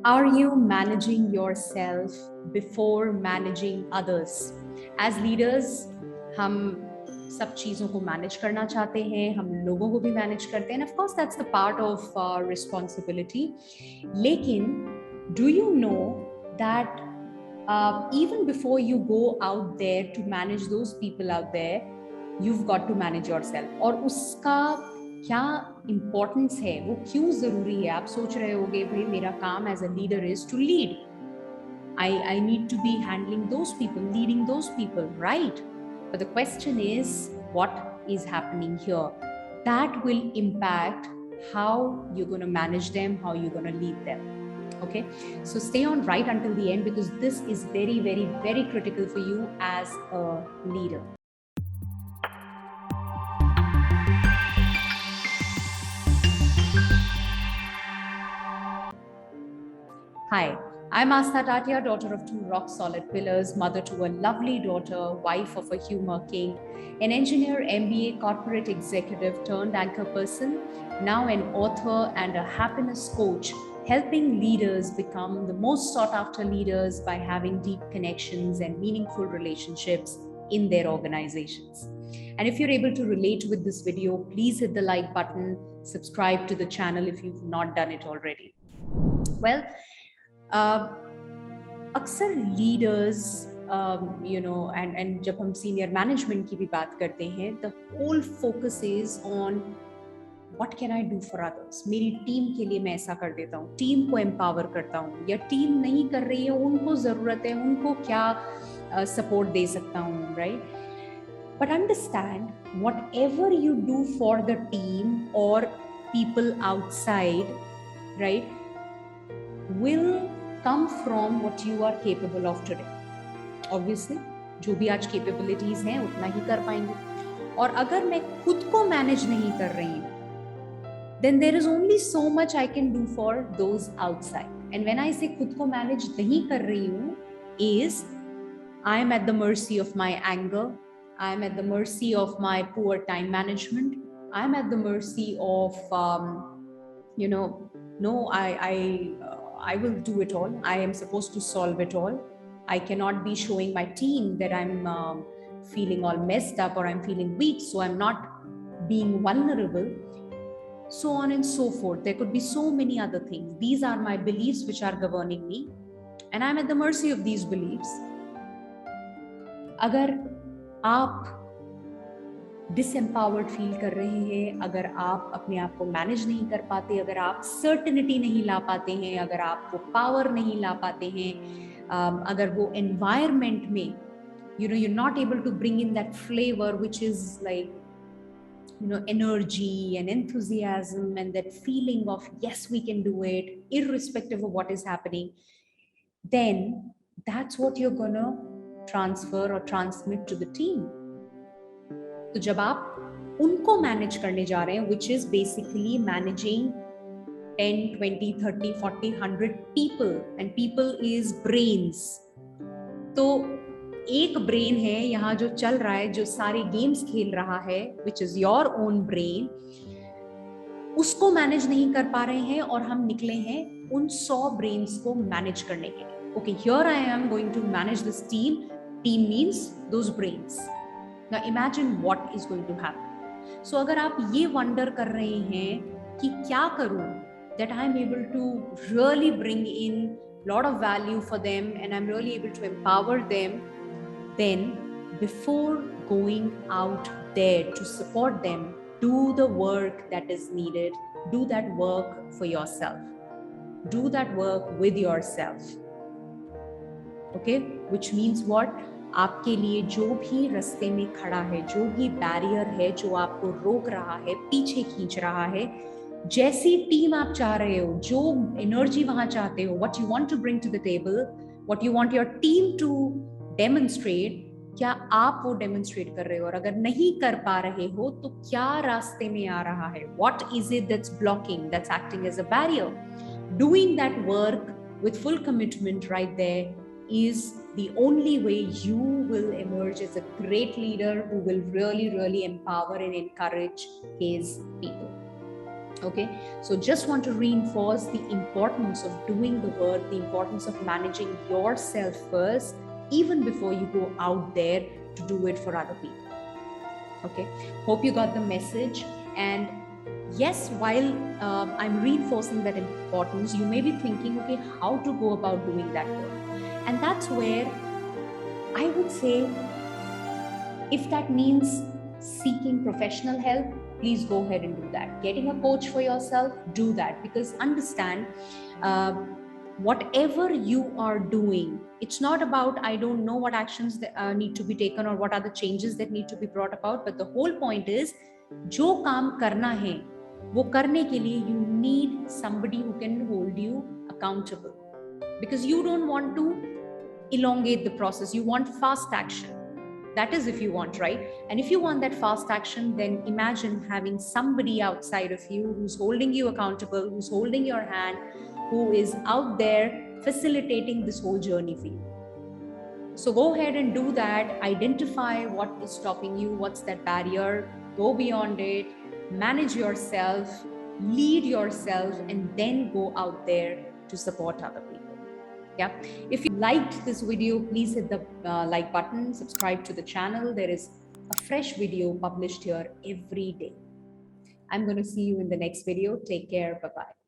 Are you managing yourself before managing others? As leaders, हम सब चीज़ों को मैनेज करना चाहते हैं, हम लोगों को भी मैनेज करते हैं, and of course that's the part of responsibility. लेकिन do you know that even before you go out there to manage those people out there, you've got to manage yourself. और उसका क्या इम्पोर्टेंस है, वो क्यों जरूरी है? आप सोच रहे होगे भाई मेरा काम as a leader is to lead. I need to be handling those people, leading those people, right? But the question is, what is happening here? That will impact how you're going to manage them, how you're going to lead them. Okay, so stay on right until the end because this is very, very, very critical for you as a leader. Hi, I'm Astha Tatia, daughter of two rock-solid pillars, mother to a lovely daughter, wife of a humor king, an engineer, MBA, corporate executive turned anchor person, now an author and a happiness coach, helping leaders become the most sought-after leaders by having deep connections and meaningful relationships in their organizations. And if you're able to relate with this video, please hit the like button, subscribe to the channel if you've not done it already. Well, अक्सर leaders and जब हम senior management की भी बात करते हैं, the whole focus is on what can I do for others. मेरी team के लिए मैं ऐसा कर देता हूँ, टीम को एम्पावर करता हूँ, या टीम नहीं कर रही है, उनको ज़रूरत है, उनको क्या सपोर्ट दे सकता हूँ, right? But understand whatever you do for the team और people outside, right, will come from what you are capable of today. Obviously, जो भी आज capabilities हैं उतना ही कर पाएंगे. और अगर मैं खुद को manage नहीं कर रही हूँ, then there is only so much I can do for those outside. And when I say खुद को manage नहीं कर रही हूँ, is I am at the mercy of my anger, I am at the mercy of my poor time management, I am at the mercy of no, I will do it all. I am supposed to solve it all. I cannot be showing my team that I'm feeling all messed up or I'm feeling weak, so I'm not being vulnerable. So on and so forth. There could be so many other things. These are my beliefs which are governing me, and I'm at the mercy of these beliefs. अगर आप डिसएम्पावर्ड feel कर रहे हैं, अगर आप अपने आप को मैनेज नहीं कर पाते, अगर आप सर्टेनिटी नहीं ला पाते हैं, अगर आप वो पावर नहीं ला पाते हैं, अगर वो एनवायरमेंट में you're not able to bring in that flavor which is like energy and enthusiasm and that feeling of yes, we can do it irrespective of what is happening, then that's what you're gonna transfer or transmit to the team. तो जब आप उनको manage करने जा रहे हैं, which is basically managing 10, 20, 30, 40, 100 people, and people is brains. तो एक ब्रेन है यहाँ जो चल रहा है, जो सारे गेम्स खेल रहा है, which is your own brain, उसको मैनेज नहीं कर पा रहे हैं और हम निकले हैं उन 100 ब्रेन्स को मैनेज करने के लिए. Okay, here I am going to manage this team. Team means those brains. Now imagine what is going to happen. So अगर आप ये wonder कर रहे हैं कि क्या करूँ that I am able to really bring in lot of value for them and I'm really able to empower them, then before going out there to support them, do the work that is needed. Do that work for yourself. Do that work with yourself. Okay, which means what? आपके लिए जो भी रास्ते में खड़ा है, जो भी बैरियर है जो आपको रोक रहा है, पीछे खींच रहा है, जैसी टीम आप चाह रहे हो, जो एनर्जी वहां चाहते हो, what you want to bring to the table, what you want your team to demonstrate, क्या आप वो डेमोन्स्ट्रेट कर रहे हो? और अगर नहीं कर पा रहे हो तो क्या रास्ते में आ रहा है? What is it that's blocking, that's acting as a barrier? Doing that work with full commitment right there is the only way you will emerge as a great leader who will really, really empower and encourage his people. Okay, so just want to reinforce the importance of doing the work, the importance of managing yourself first, even before you go out there to do it for other people. Okay, hope you got the message. And yes, while I'm reinforcing that importance, you may be thinking, okay, how to go about doing that work? And that's where I would say, if that means seeking professional help, please go ahead and do that. Getting a coach for yourself, do that. Because understand, uh, whatever you are doing, it's not about, I don't know what actions that, need to be taken or what are the changes that need to be brought about. But the whole point is, जो काम करना है, वो करने के लिए you need somebody who can hold you accountable. Because you don't want to elongate the process. You want fast action. That is if you want, right? And if you want that fast action, then imagine having somebody outside of you who's holding you accountable, who's holding your hand, who is out there facilitating this whole journey for you. So go ahead and do that. Identify what is stopping you, what's that barrier, go beyond it, manage yourself, lead yourself, and then go out there to support other people. Yeah. If you liked this video, please hit the like button, subscribe to the channel. There is a fresh video published here every day. I'm going to see you in the next video. Take care. Bye-bye.